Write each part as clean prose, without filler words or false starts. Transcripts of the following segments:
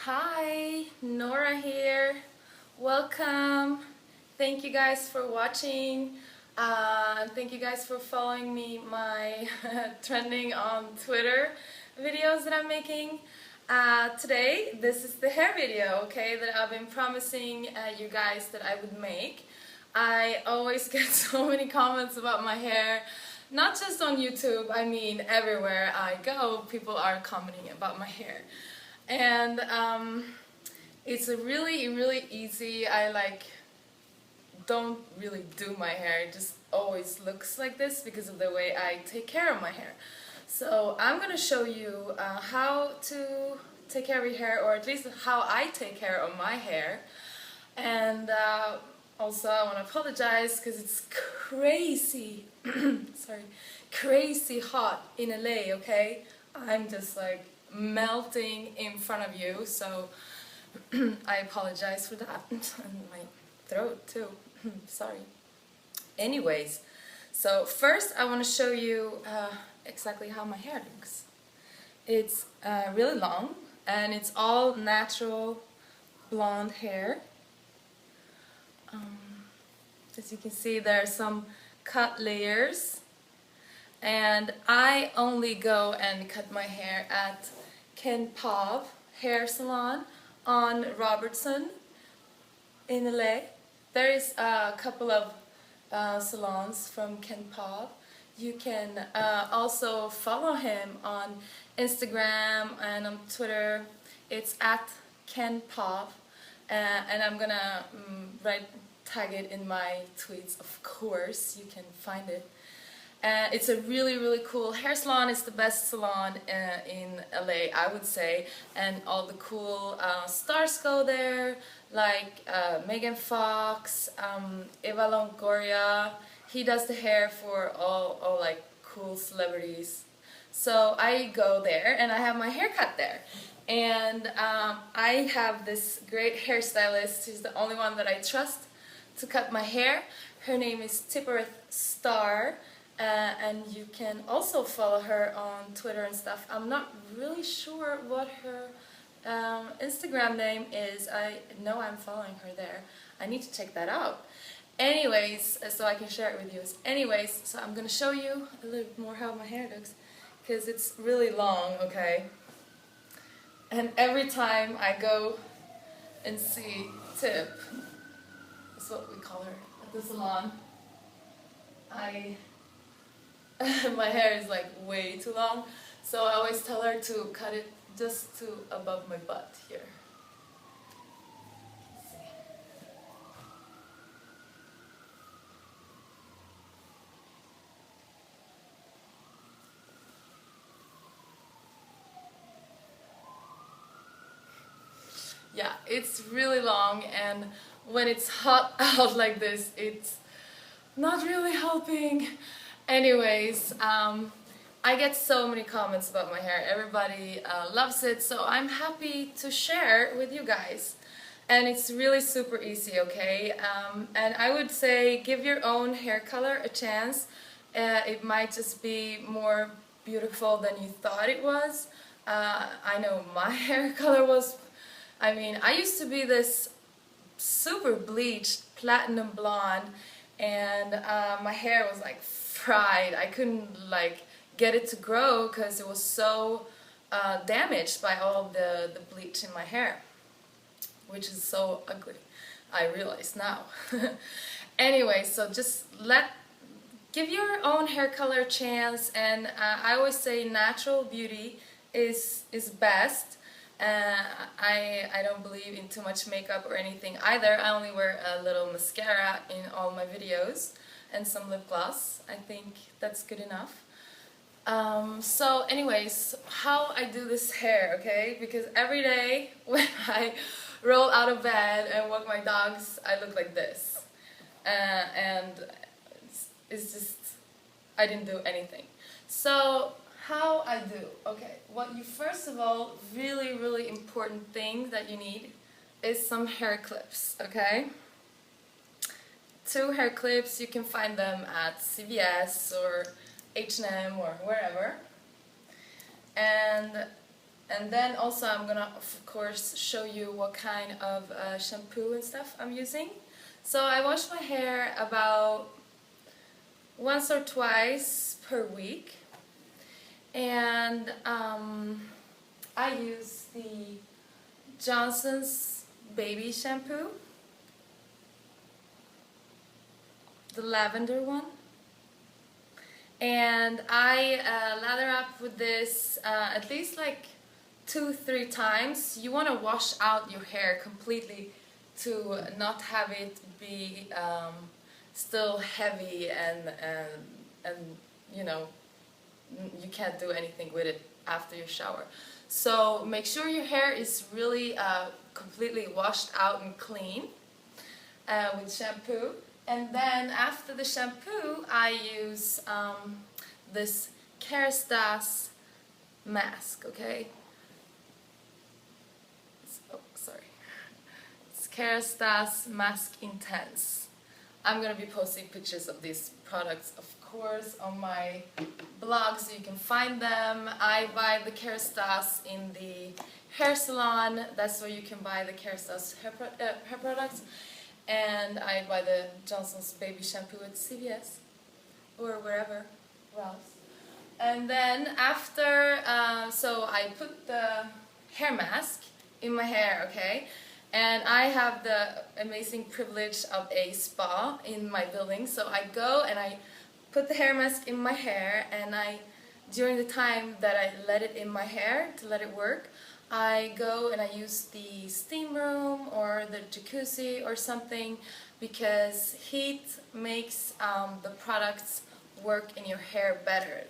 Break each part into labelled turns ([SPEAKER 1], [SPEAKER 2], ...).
[SPEAKER 1] Hi, Nora here. Welcome. Thank you guys for watching. Thank you guys for following me, my trending on Twitter videos that I'm making. Today, this is the hair video, okay, that I've been promising you guys that I would make. I always get so many comments about my hair, not just on YouTube, I mean everywhere I go, people are commenting about my hair. And it's a really easy. I don't really do my hair. It just always looks like this because of the way I take care of my hair. So I'm gonna show you how to take care of your hair, or at least how I take care of my hair. And also I want to apologize because it's crazy sorry, crazy hot in LA, okay? I'm just like melting in front of you, so I apologize for that. And my throat too. Sorry. Anyways, so first I want to show you exactly how my hair looks. It's really long and it's all natural blonde hair. As you can see, there are some cut layers, and I only go and cut my hair at Ken Pav hair salon on Robertson in LA. There is a couple of salons from Ken Pav. You can also follow him on Instagram and on Twitter. It's at Ken Pav, and I'm gonna tag it in my tweets, of course. You can find it. It's a really cool hair salon. It's the best salon in LA, I would say, and all the cool stars go there, like Megan Fox, Eva Longoria. He does the hair for all like cool celebrities. So I go there and I have my hair cut there. And I have this great hairstylist. She's the only one that I trust to cut my hair. Her name is Tippereth Star. And you can also follow her on Twitter and stuff. I'm not really sure what her Instagram name is. I know I'm following her there. I need to check that out. Anyways, so I can share it with you. Anyways, so I'm gonna show you a little bit more how my hair looks, because it's really long, okay? And every time I go and see Tip, that's what we call her at the salon, my hair is like way too long, so I always tell her to cut it just to above my butt here. Let's see. Yeah, it's really long, and when it's hot out like this, it's not really helping. Anyways, I get so many comments about my hair. Everybody loves it, so I'm happy to share with you guys. And it's really super easy, okay? And I would say give your own hair color a chance. It might just be more beautiful than you thought it was. I know my hair color was, I used to be this super bleached platinum blonde, and my hair was like fried. I couldn't like get it to grow because it was so damaged by all the bleach in my hair, which is so ugly, I realize now. Anyway, so just give your own hair color a chance, and I always say natural beauty is best. I don't believe in too much makeup or anything either. I only wear a little mascara in all my videos and some lip gloss. I think that's good enough. So anyways, how I do this hair, okay? Because every day when I roll out of bed and walk my dogs, I look like this. And it's just, I didn't do anything. So how I do, okay, what you first of all, really important thing that you need is some hair clips, okay? 2 hair clips. You can find them at CVS or H&M or wherever. And And then also I'm gonna of course show you what kind of shampoo and stuff I'm using. So I wash my hair about once or twice per week, and I use the Johnson's baby shampoo, the lavender one, and I lather up with this at least like 2-3 times. You want to wash out your hair completely to not have it be still heavy and you know, you can't do anything with it after your shower. So make sure your hair is really completely washed out and clean with shampoo. And then after the shampoo, I use this Kerastase mask, okay? Oh, sorry. It's Kerastase Mask Intense. I'm gonna be posting pictures of these products, of course, on my blog, so you can find them. I buy the Kerastase in the hair salon. That's where you can buy the Kerastase hair products. And I buy the Johnson's baby shampoo at CVS or wherever else. And then after, so I put the hair mask in my hair, okay? And I have the amazing privilege of a spa in my building, so I go and I put the hair mask in my hair, and during the time that I let it in my hair to let it work, I go and I use the steam room or the jacuzzi or something, because heat makes the products work in your hair better.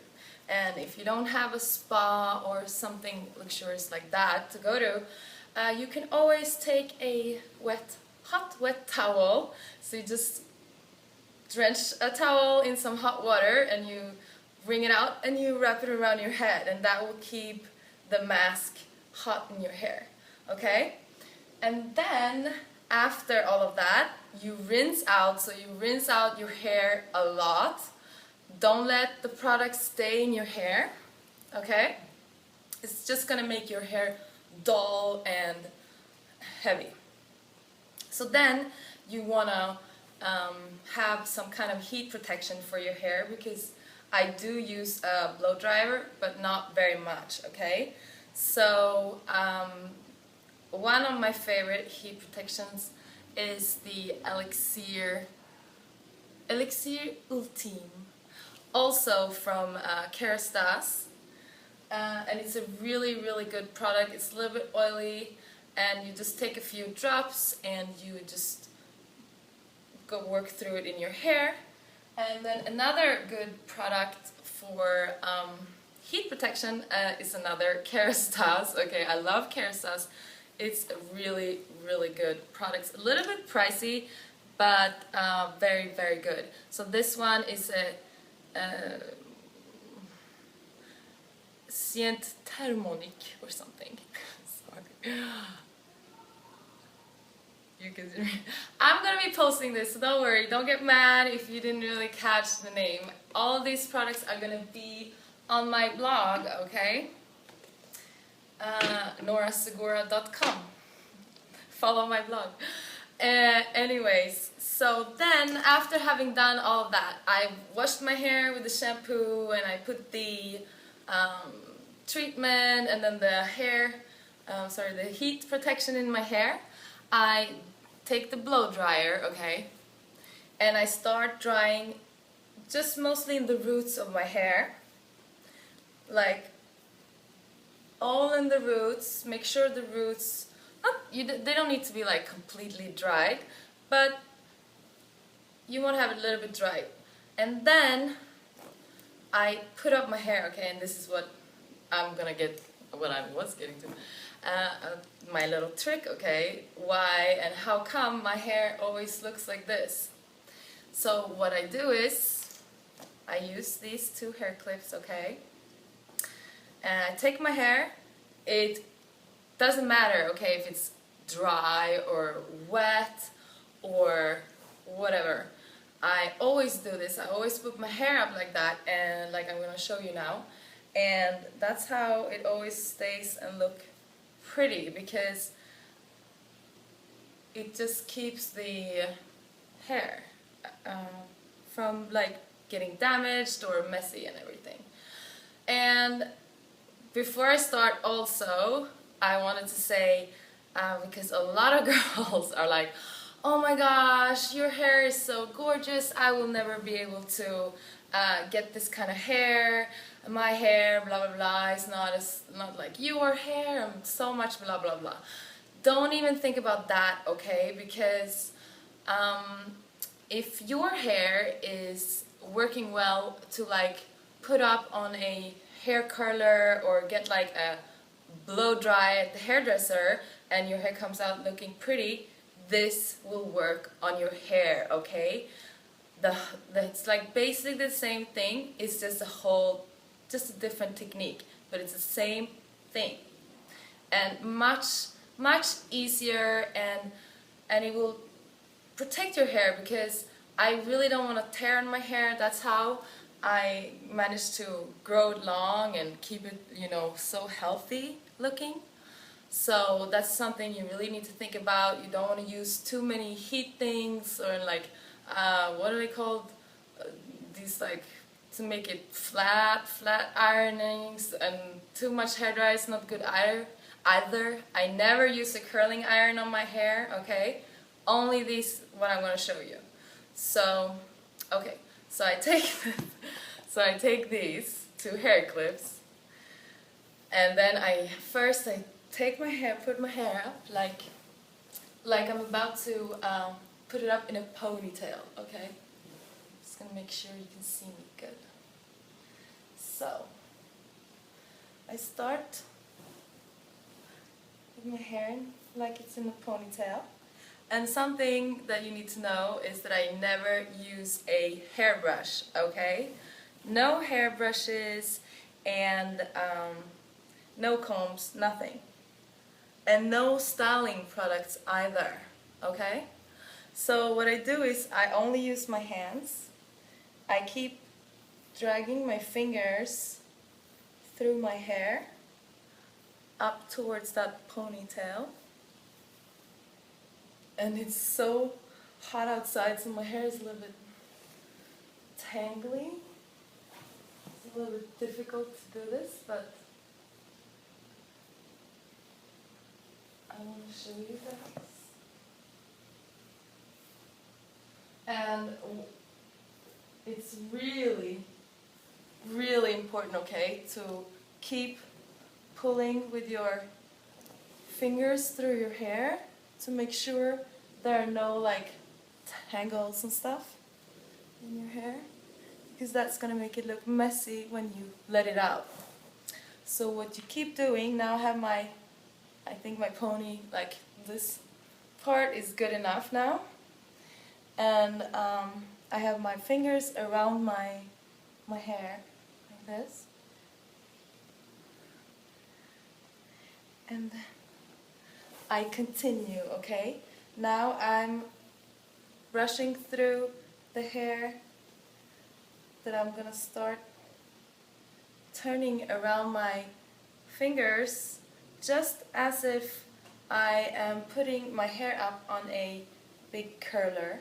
[SPEAKER 1] And if you don't have a spa or something luxurious like that to go to, you can always take a hot wet towel. So you just drench a towel in some hot water and you wring it out and you wrap it around your head, and that will keep the mask hot in your hair, okay? And then after all of that, you rinse out. So you rinse out your hair a lot. Don't let the product stay in your hair, okay? It's just gonna make your hair dull and heavy. So then you wanna have some kind of heat protection for your hair, because I do use a blow dryer, but not very much, okay? So one of my favorite heat protections is the Elixir Ultime, also from Kerastase, and it's a really good product. It's a little bit oily, and you just take a few drops and you just go work through it in your hair. And then another good product for heat protection is another Kerastase. Okay, I love Kerastase. It's a really good product. A little bit pricey, but very good. So this one is a Scient Thermonic or something. Sorry. You can see. I'm gonna be posting this, so don't worry. Don't get mad if you didn't really catch the name. All of these products are gonna be on my blog, okay? NoraSegura.com. Follow my blog. Anyways, so then after having done all of that, I washed my hair with the shampoo and I put the treatment and then the the heat protection in my hair. I take the blow dryer, okay, and I start drying just mostly in the roots of my hair, like all in the roots. Make sure the roots, they don't need to be like completely dried, but you want to have it a little bit dry. And then I put up my hair, okay, and this is what I was getting to. My little trick, okay, why and how come my hair always looks like this. So what I do is I use these two hair clips, okay, and I take my hair. It doesn't matter, okay, if it's dry or wet or whatever. I always do this. I always put my hair up like that, and like I'm gonna show you now, and that's how it always stays and look pretty, because it just keeps the hair from like getting damaged or messy and everything. And before I start also, I wanted to say, because a lot of girls are like, oh my gosh, your hair is so gorgeous, I will never be able to get this kind of hair, my hair, blah blah blah, is not like your hair, and so much blah blah blah. Don't even think about that, okay? Because if your hair is working well to like put up on a hair curler or get like a blow dry at the hairdresser and your hair comes out looking pretty, this will work on your hair, okay? It's like basically the same thing, it's just just a different technique, but it's the same thing. And much easier, and it will protect your hair, because I really don't want to tear on my hair. That's how I managed to grow it long and keep it, you know, so healthy looking. So that's something you really need to think about. You don't want to use too many heat things, or like what are they called? These like to make it flat ironings, and too much hair dry is not good either. I never use a curling iron on my hair, okay? Only these, what I'm going to show you. So, okay, so I take these two hair clips, and then I take my hair, put my hair up like I'm about to put it up in a ponytail, okay? Just gonna make sure you can see me good. So, I start with my hair like it's in a ponytail. And something that you need to know is that I never use a hairbrush, okay? No hairbrushes, and no combs, nothing. And no styling products either, okay? So what I do is I only use my hands. I keep dragging my fingers through my hair up towards that ponytail. And it's so hot outside, so my hair is a little bit tangly. It's a little bit difficult to do this, but I want to show you guys. And it's really, really important, okay, to keep pulling with your fingers through your hair to make sure there are no like tangles and stuff in your hair, because that's gonna make it look messy when you let it out. So what you keep doing, now I have I think my pony, like this part is good enough now, and I have my fingers around my hair like this, and I continue, okay? Now I'm brushing through the hair that I'm gonna start turning around my fingers, just as if I am putting my hair up on a big curler.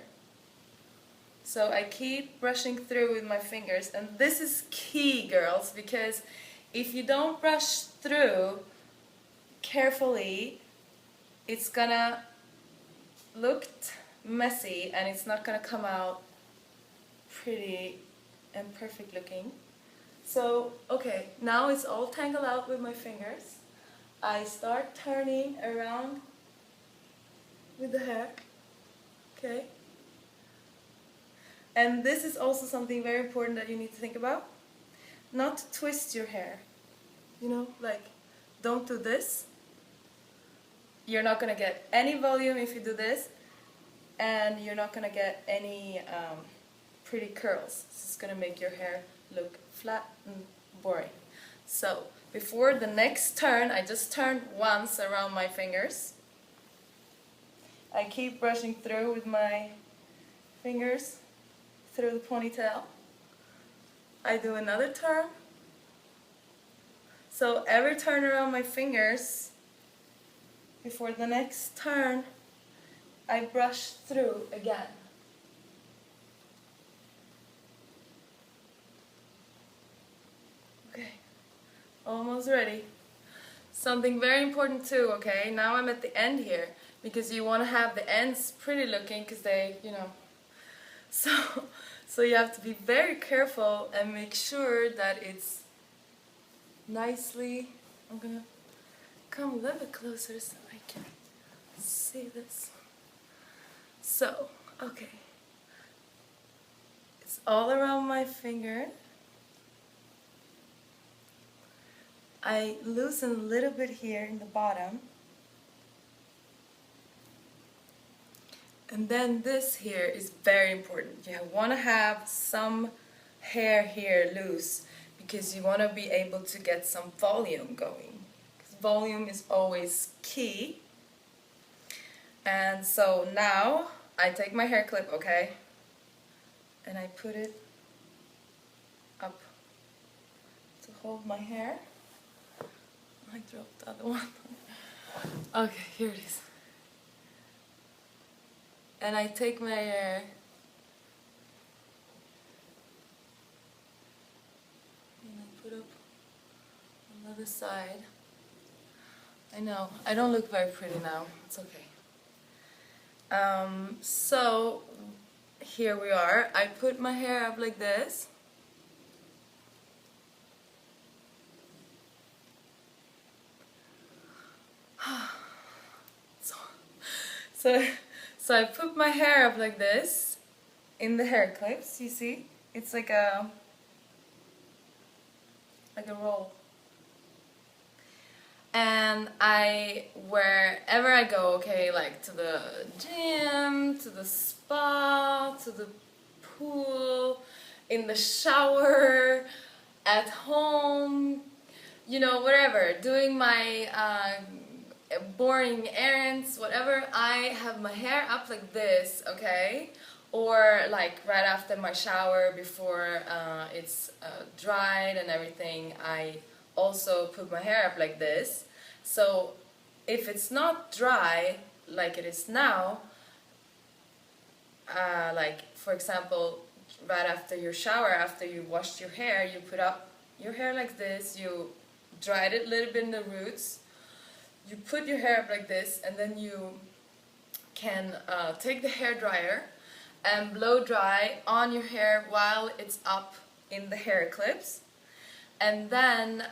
[SPEAKER 1] So I keep brushing through with my fingers, and this is key, girls, because if you don't brush through carefully, it's gonna look messy and it's not gonna come out pretty and perfect looking. So, okay, now it's all tangled out with my fingers. I start turning around with the hair, okay? And this is also something very important that you need to think about. Not to twist your hair, you know, like don't do this. You're not going to get any volume if you do this, and you're not going to get any pretty curls. This is going to make your hair look flat and boring. So before the next turn, I just turn once around my fingers. I keep brushing through with my fingers through the ponytail. I do another turn, So every turn around my fingers, before the next turn, I brush through again. Okay, almost ready. Something very important too, okay? Now I'm at the end here, because you want to have the ends pretty looking, because they, you know, so you have to be very careful and make sure that it's nicely. I'm gonna come a little bit closer so I can see this. So, okay, it's all around my finger. I loosen a little bit here in the bottom. And then this here is very important. You want to have some hair here loose, because you want to be able to get some volume going. Because volume is always key. And so now I take my hair clip, okay, and I put it up to hold my hair. I dropped the other one. Okay, here it is. And I take my hair and I put up on the other side. I know, I don't look very pretty now. It's okay. So here we are. I put my hair up like this. So I put my hair up like this in the hair clips, you see? It's like a roll. And wherever I go, okay, like to the gym, to the spa, to the pool, in the shower, at home, you know, whatever, doing my boring errands, whatever, I have my hair up like this, okay? Or like right after my shower, before it's dried and everything, I also put my hair up like this. So if it's not dry like it is now, like for example, right after your shower, after you washed your hair, you put up your hair like this, you dried it a little bit in the roots, you put your hair up like this, and then you can take the hair dryer and blow dry on your hair while it's up in the hair clips. And then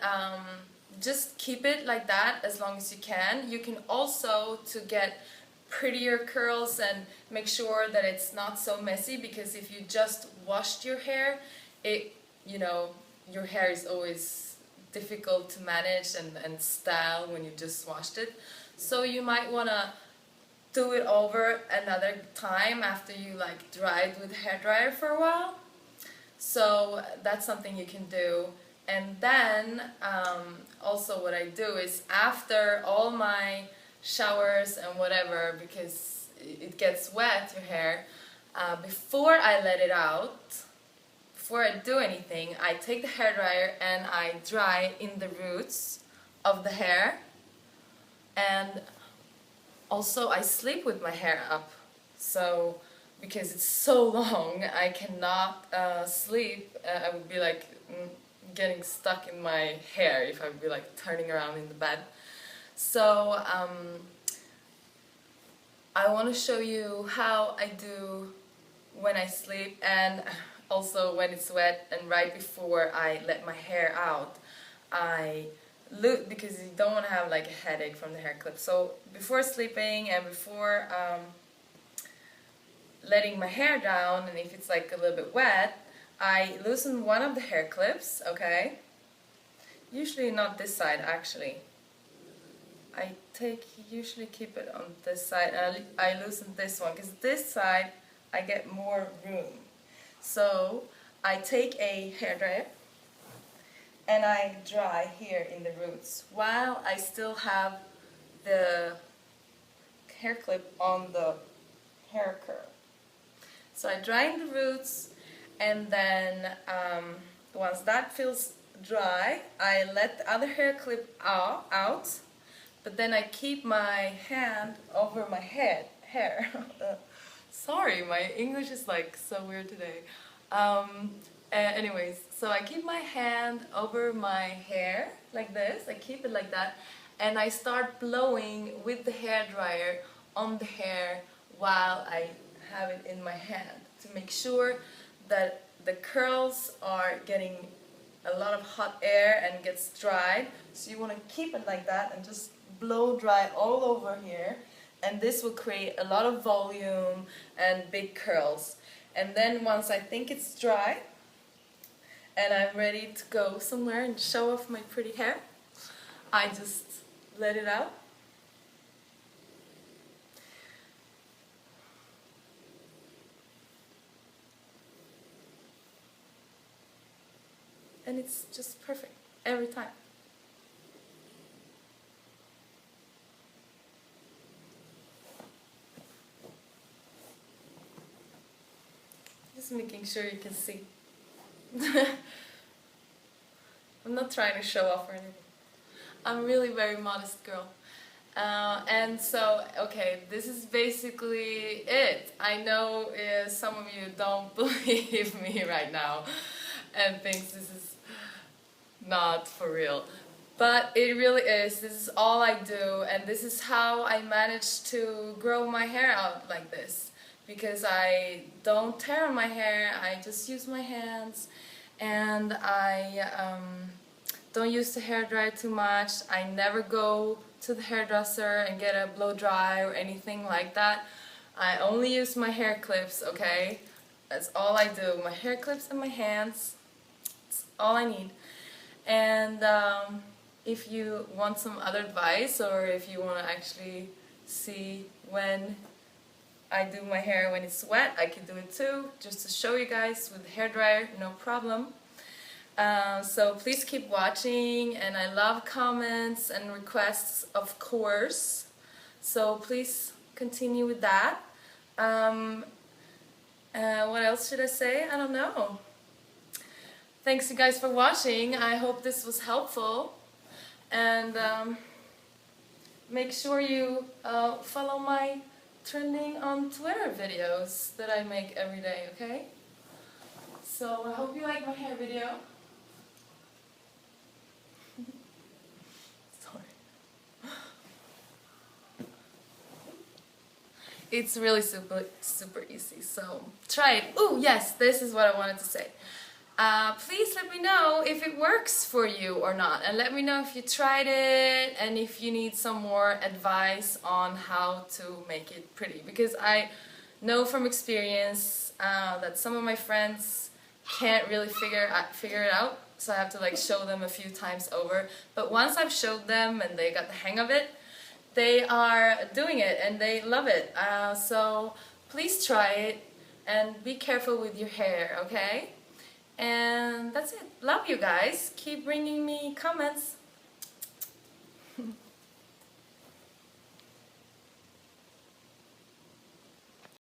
[SPEAKER 1] just keep it like that as long as you can. You can also, to get prettier curls and make sure that it's not so messy, because if you just washed your hair, you know, your hair is always difficult to manage and style when you just washed it. So you might want to do it over another time after you like dried with hairdryer for a while. So that's something you can do. And then also what I do is, after all my showers and whatever, because it gets wet, your hair, before I let it out, before I do anything, I take the hairdryer and I dry in the roots of the hair. And also I sleep with my hair up. So because it's so long, I cannot sleep. I would be like getting stuck in my hair if I would be like turning around in the bed. So I want to show you how I do when I sleep, and also when it's wet, and right before I let my hair out, I look, because you don't want to have like a headache from the hair clip. So before sleeping and before letting my hair down, and if it's like a little bit wet, I loosen one of the hair clips, okay? Usually not this side, actually. I usually keep it on this side, and I loosen this one, because this side I get more room. So I take a hairdryer and I dry here in the roots while I still have the hair clip on the hair curl. So I dry in the roots, and then once that feels dry, I let the other hair clip out, but then I keep my hand over my hair. Sorry, my English is like so weird today. Anyways, so I keep my hand over my hair like this. I keep it like that, and I start blowing with the hair dryer on the hair while I have it in my hand to make sure that the curls are getting a lot of hot air and gets dried. So you want to keep it like that and just blow dry all over here, and this will create a lot of volume and big curls. And then once I think it's dry and I'm ready to go somewhere and show off my pretty hair, I just let it out. And it's just perfect every time. Just making sure you can see. I'm not trying to show off or anything. I'm really very modest girl. And so, okay, this is basically it. I know some of you don't believe me right now and thinks this is not for real. But it really is. This is all I do, and this is how I managed to grow my hair out like this. Because I don't tear my hair, I just use my hands, and I don't use the hairdryer too much. I never go to the hairdresser and get a blow dry or anything like that. I only use my hair clips, okay? That's all I do. My hair clips and my hands. That's all I need. And if you want some other advice, or if you want to actually see when I do my hair when it's wet, I can do it too, just to show you guys with the hairdryer, no problem. So please keep watching, and I love comments and requests, of course. So please continue with that. What else should I say? I don't know. Thanks you guys for watching. I hope this was helpful. And make sure you follow my trending on Twitter videos that I make every day, okay? So I hope you like my hair video. Sorry. It's really super easy, so try it. Oh yes, this is what I wanted to say. Please let me know if it works for you or not, and let me know if you tried it and if you need some more advice on how to make it pretty, because I know from experience that some of my friends can't really figure it out, so I have to like show them a few times over. But once I've showed them and they got the hang of it, they are doing it and they love it. So please try it and be careful with your hair, okay? And that's it. Love you guys. Keep bringing me comments.